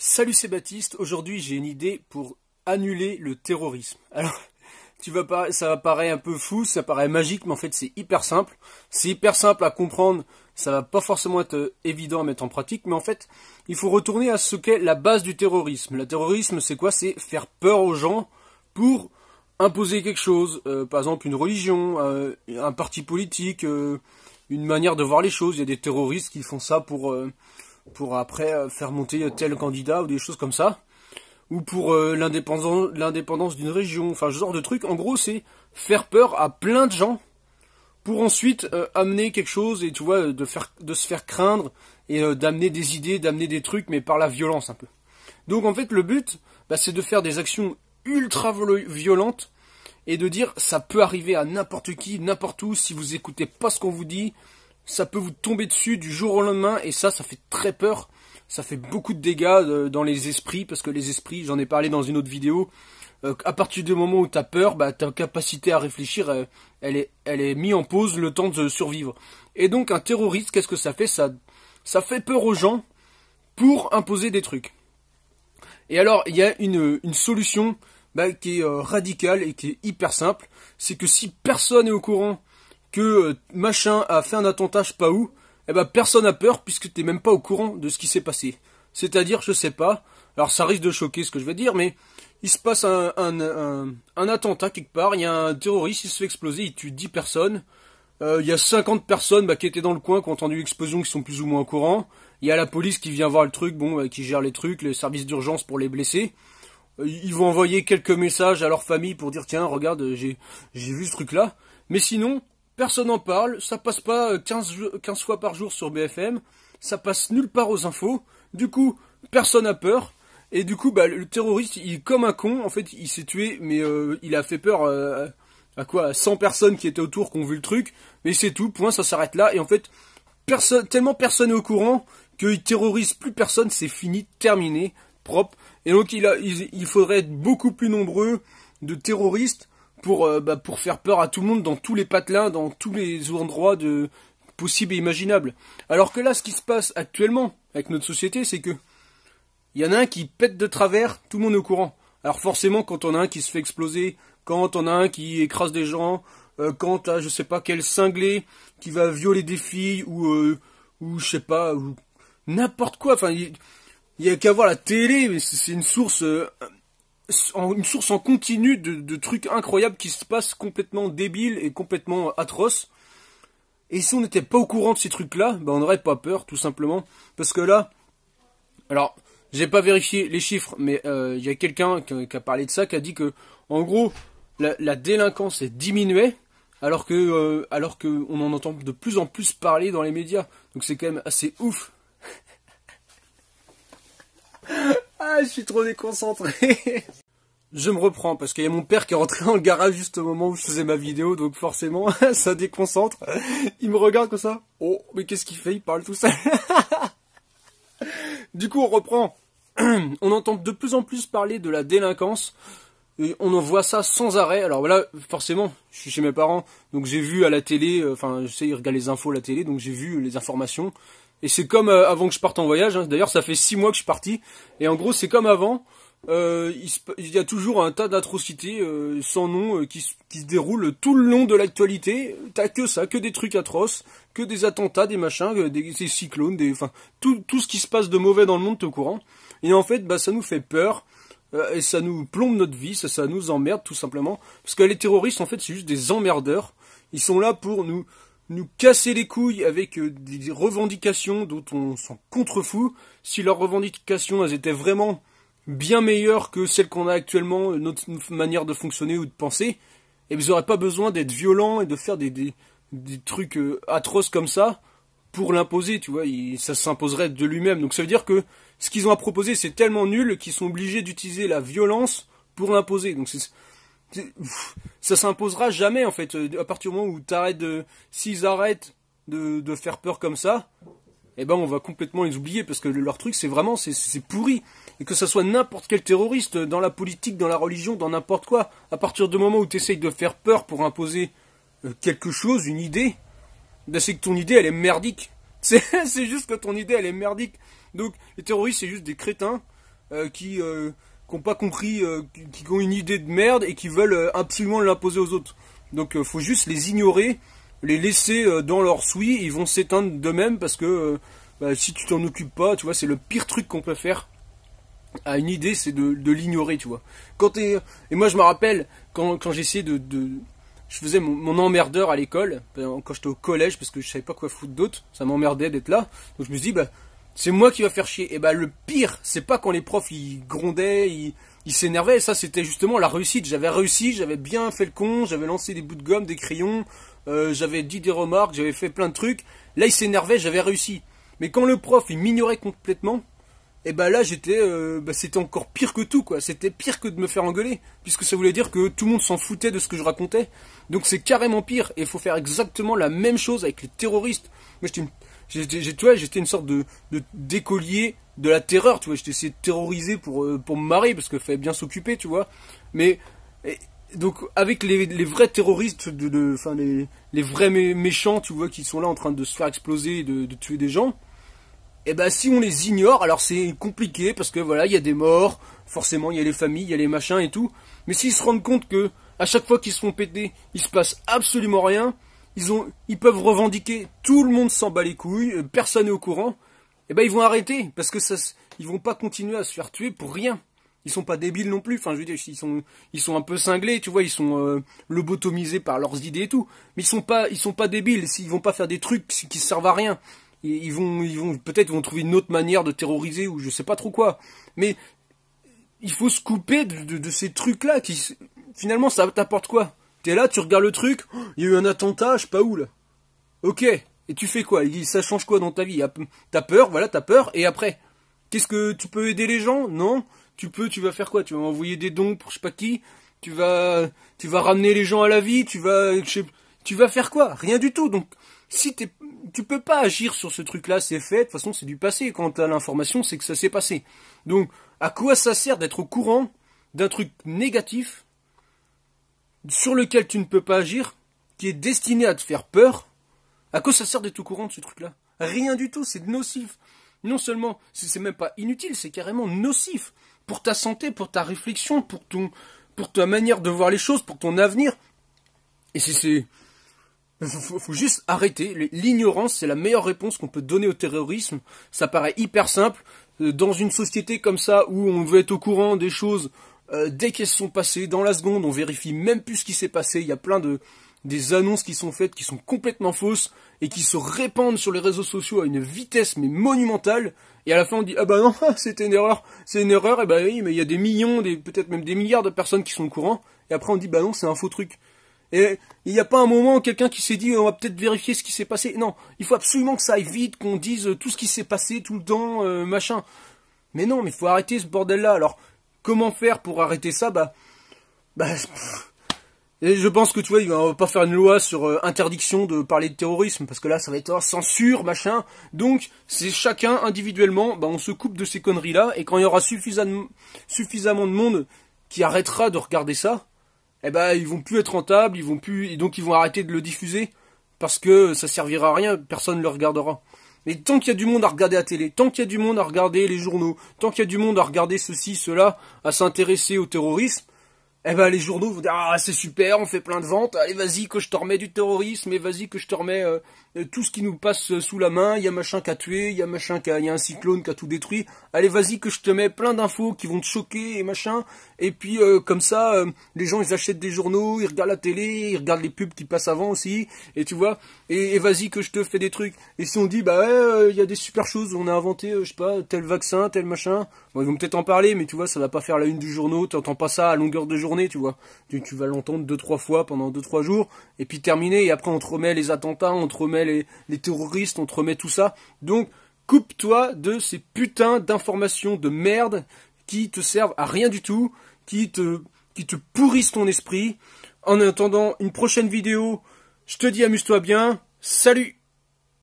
Salut, c'est Baptiste. Aujourd'hui, j'ai une idée pour annuler le terrorisme. Alors, ça va paraître un peu fou, ça paraît magique, mais en fait, c'est hyper simple. C'est hyper simple à comprendre. Ça va pas forcément être évident à mettre en pratique, mais en fait, il faut retourner à ce qu'est la base du terrorisme. Le terrorisme, c'est quoi? C'est faire peur aux gens pour imposer quelque chose. Par exemple, une religion, un parti politique, une manière de voir les choses. Il y a des terroristes qui font ça pour après faire monter tel candidat ou des choses comme ça, ou pour l'indépendance d'une région, enfin ce genre de truc. En gros, c'est faire peur à plein de gens pour ensuite amener quelque chose et tu vois de se faire craindre et d'amener des idées, d'amener des trucs, mais par la violence un peu. Donc en fait, le but, c'est de faire des actions ultra violentes et de dire ça peut arriver à n'importe qui, n'importe où. Si vous écoutez pas ce qu'on vous dit, ça peut vous tomber dessus du jour au lendemain, et ça fait très peur. Ça fait beaucoup de dégâts dans les esprits, parce que les esprits, j'en ai parlé dans une autre vidéo, à partir du moment où t'as peur, ta capacité à réfléchir, elle est mise en pause le temps de survivre. Et donc un terroriste, qu'est-ce que ça fait? Ça fait peur aux gens pour imposer des trucs. Et alors, il y a une solution qui est radicale et qui est hyper simple. C'est que si personne n'est au courant que machin a fait un attentat je sais pas où, personne n'a peur puisque t'es même pas au courant de ce qui s'est passé. C'est-à-dire, je sais pas, alors ça risque de choquer ce que je vais dire, mais il se passe un attentat quelque part, il y a un terroriste, il se fait exploser, il tue 10 personnes, il y a 50 personnes qui étaient dans le coin, qui ont entendu l'explosion, qui sont plus ou moins au courant, il y a la police qui vient voir le truc, qui gère les trucs, les services d'urgence pour les blessés. Ils vont envoyer quelques messages à leur famille pour dire tiens, regarde, j'ai vu ce truc-là, mais sinon personne n'en parle, ça passe pas 15 fois par jour sur BFM, ça passe nulle part aux infos, du coup, personne n'a peur, et du coup, le terroriste, il est comme un con, en fait, il s'est tué, mais il a fait peur à 100 personnes qui étaient autour, qui ont vu le truc, mais c'est tout, point, ça s'arrête là, et en fait, tellement personne n'est au courant, qu'il terrorise plus personne, c'est fini, terminé, propre, et donc il faudrait être beaucoup plus nombreux de terroristes, pour faire peur à tout le monde dans tous les patelins, dans tous les endroits possibles et imaginables. Alors que là, ce qui se passe actuellement avec notre société, c'est que il y en a un qui pète de travers, tout le monde est au courant. Alors forcément, quand on a un qui se fait exploser, quand on a un qui écrase des gens, quand t'as je sais pas quel cinglé qui va violer des filles, ou je sais pas, ou n'importe quoi. Enfin, il y a qu'à voir la télé, mais c'est une source en continu de trucs incroyables qui se passent complètement débiles et complètement atroces. Et si on n'était pas au courant de ces trucs-là, on n'aurait pas peur, tout simplement. Parce que là, alors, j'ai pas vérifié les chiffres, mais il y a quelqu'un qui a parlé de ça, qui a dit que, en gros, la délinquance est diminuée, alors que on en entend de plus en plus parler dans les médias. Donc c'est quand même assez ouf. Ah, je suis trop déconcentré. Je me reprends parce qu'il y a mon père qui est rentré dans le garage juste au moment où je faisais ma vidéo, donc forcément ça déconcentre. Il me regarde comme ça. Oh, mais qu'est-ce qu'il fait? Il parle tout seul. Du coup, on reprend. On entend de plus en plus parler de la délinquance. Et on en voit ça sans arrêt. Alors voilà, forcément, je suis chez mes parents, donc j'ai vu à la télé, je sais, ils regardent les infos à la télé, donc j'ai vu les informations. Et c'est comme avant que je parte en voyage, hein. D'ailleurs ça fait 6 mois que je suis parti, et en gros c'est comme avant, il y a toujours un tas d'atrocités sans nom qui se déroulent tout le long de l'actualité. T'as que ça, que des trucs atroces, que des attentats, des machins, des cyclones, tout ce qui se passe de mauvais dans le monde, t'es au courant. Et en fait, ça nous fait peur, et ça nous plombe notre vie, ça nous emmerde tout simplement. Parce que les terroristes, en fait, c'est juste des emmerdeurs. Ils sont là pour nous casser les couilles avec des revendications dont on s'en contrefout. Si leurs revendications, elles étaient vraiment bien meilleures que celles qu'on a actuellement, notre manière de fonctionner ou de penser, et ils n'auraient pas besoin d'être violents et de faire des trucs atroces comme ça pour l'imposer, tu vois, ça s'imposerait de lui-même. Donc ça veut dire que ce qu'ils ont à proposer, c'est tellement nul qu'ils sont obligés d'utiliser la violence pour l'imposer. Donc ça s'imposera jamais, en fait, à partir du moment où s'ils arrêtent de faire peur comme ça, on va complètement les oublier, parce que leur truc, c'est vraiment, c'est pourri. Et que ça soit n'importe quel terroriste, dans la politique, dans la religion, dans n'importe quoi, à partir du moment où tu essayes de faire peur pour imposer quelque chose, une idée, c'est que ton idée, elle est merdique. C'est juste que ton idée, elle est merdique. Donc, les terroristes, c'est juste des crétins qui n'ont pas compris, qui ont une idée de merde et qui veulent absolument l'imposer aux autres. Donc faut juste les ignorer, les laisser dans leur souille, ils vont s'éteindre d'eux-mêmes parce que si tu t'en occupes pas, tu vois, c'est le pire truc qu'on peut faire à une idée, c'est de l'ignorer, tu vois. Et moi je me rappelle quand j'essayais je faisais mon emmerdeur à l'école, quand j'étais au collège, parce que je savais pas quoi foutre d'autre, ça m'emmerdait d'être là, donc je me suis dit, c'est moi qui va faire chier. Et le pire, c'est pas quand les profs ils grondaient, ils s'énervaient, ça c'était justement la réussite. J'avais réussi, j'avais bien fait le con, j'avais lancé des bouts de gomme, des crayons, j'avais dit des remarques, j'avais fait plein de trucs. Là ils s'énervaient, j'avais réussi. Mais quand le prof il m'ignorait complètement, et là c'était encore pire que tout, quoi. C'était pire que de me faire engueuler, puisque ça voulait dire que tout le monde s'en foutait de ce que je racontais. Donc c'est carrément pire, et il faut faire exactement la même chose avec les terroristes. Moi j'étais une sorte d'écolier de la terreur, tu vois. J'étais essayé de terroriser pour me marrer, parce qu'il fallait bien s'occuper, tu vois. Mais donc avec les vrais terroristes, les vrais méchants, tu vois, qui sont là en train de se faire exploser, de tuer des gens. Si on les ignore, alors c'est compliqué parce que voilà, il y a des morts, forcément il y a les familles, il y a les machins et tout. Mais s'ils se rendent compte que à chaque fois qu'ils se font péter, il se passe absolument rien, ils peuvent revendiquer, tout le monde s'en bat les couilles, personne n'est au courant. Ils vont arrêter parce que ils vont pas continuer à se faire tuer pour rien. Ils sont pas débiles non plus. Enfin, je veux dire, ils sont un peu cinglés, tu vois, ils sont lobotomisés par leurs idées et tout. Mais ils sont pas débiles. Ils vont pas faire des trucs qui servent à rien. Ils vont peut-être trouver une autre manière de terroriser ou je sais pas trop quoi. Mais il faut se couper de ces trucs-là qui finalement ça t'apporte quoi? T'es là, tu regardes le truc, il y a eu un attentat, je sais pas où là. Ok, et tu fais quoi? Ça change quoi dans ta vie? T'as peur, voilà, t'as peur, et après, qu'est-ce que tu peux aider les gens? Non? Tu vas faire quoi? Tu vas envoyer des dons pour je sais pas qui? Tu vas ramener les gens à la vie? Tu vas faire quoi? Rien du tout. Donc tu peux pas agir sur ce truc-là, c'est fait, de toute façon c'est du passé. Quand t'as l'information, c'est que ça s'est passé. Donc, à quoi ça sert d'être au courant d'un truc négatif sur lequel tu ne peux pas agir, qui est destiné à te faire peur? À quoi ça sert d'être au courant de ce truc-là? Rien du tout, c'est nocif. Non seulement, c'est même pas inutile, c'est carrément nocif. Pour ta santé, pour ta réflexion, pour ta manière de voir les choses, pour ton avenir. Et faut juste arrêter. L'ignorance, c'est la meilleure réponse qu'on peut donner au terrorisme. Ça paraît hyper simple. Dans une société comme ça, où on veut être au courant des choses dès qu'elles se sont passées, dans la seconde, on vérifie même plus ce qui s'est passé. Il y a plein des annonces qui sont faites, qui sont complètement fausses, et qui se répandent sur les réseaux sociaux à une vitesse mais monumentale. Et à la fin, on dit, ah bah non, c'était une erreur. C'est une erreur, et bah oui, mais il y a des millions, peut-être même des milliards de personnes qui sont au courant. Et après, on dit, bah non, c'est un faux truc. Et il n'y a pas un moment quelqu'un qui s'est dit on va peut-être vérifier ce qui s'est passé. Non, il faut absolument que ça aille vite, qu'on dise tout ce qui s'est passé tout le temps, machin. Mais non, mais il faut arrêter ce bordel-là. Alors, comment faire pour arrêter ça? Et je pense que tu vois, on va pas faire une loi sur interdiction de parler de terrorisme, parce que là, ça va être censure, machin. Donc, c'est chacun individuellement, on se coupe de ces conneries-là, et quand il y aura suffisamment de monde qui arrêtera de regarder ça, ils vont plus être rentables, et donc ils vont arrêter de le diffuser parce que ça servira à rien, personne ne le regardera. Mais tant qu'il y a du monde à regarder la télé, tant qu'il y a du monde à regarder les journaux, tant qu'il y a du monde à regarder ceci, cela, à s'intéresser au terrorisme, les journaux vont dire ah c'est super, on fait plein de ventes, allez vas-y que je te remets du terrorisme, et vas-y que je te remets tout ce qui nous passe sous la main, il y a machin qui a tué, il y a un cyclone qui a tout détruit, allez vas-y que je te mets plein d'infos qui vont te choquer et machin, et puis comme ça les gens ils achètent des journaux, ils regardent la télé, ils regardent les pubs qui passent avant aussi, et tu vois, et vas-y que je te fais des trucs. Et si on dit il y a des super choses, on a inventé je sais pas tel vaccin, tel machin, bon, ils vont peut-être en parler, mais tu vois ça va pas faire la une du journal, tu entends pas ça à longueur de journée, tu vois, tu vas l'entendre 2-3 fois pendant 2-3 jours, et puis terminé, et après on te remet les attentats, on te remet les terroristes, on te remet tout ça. Donc coupe-toi de ces putains d'informations de merde qui te servent à rien du tout, qui te pourrissent ton esprit. En attendant une prochaine vidéo, je te dis amuse-toi bien, salut!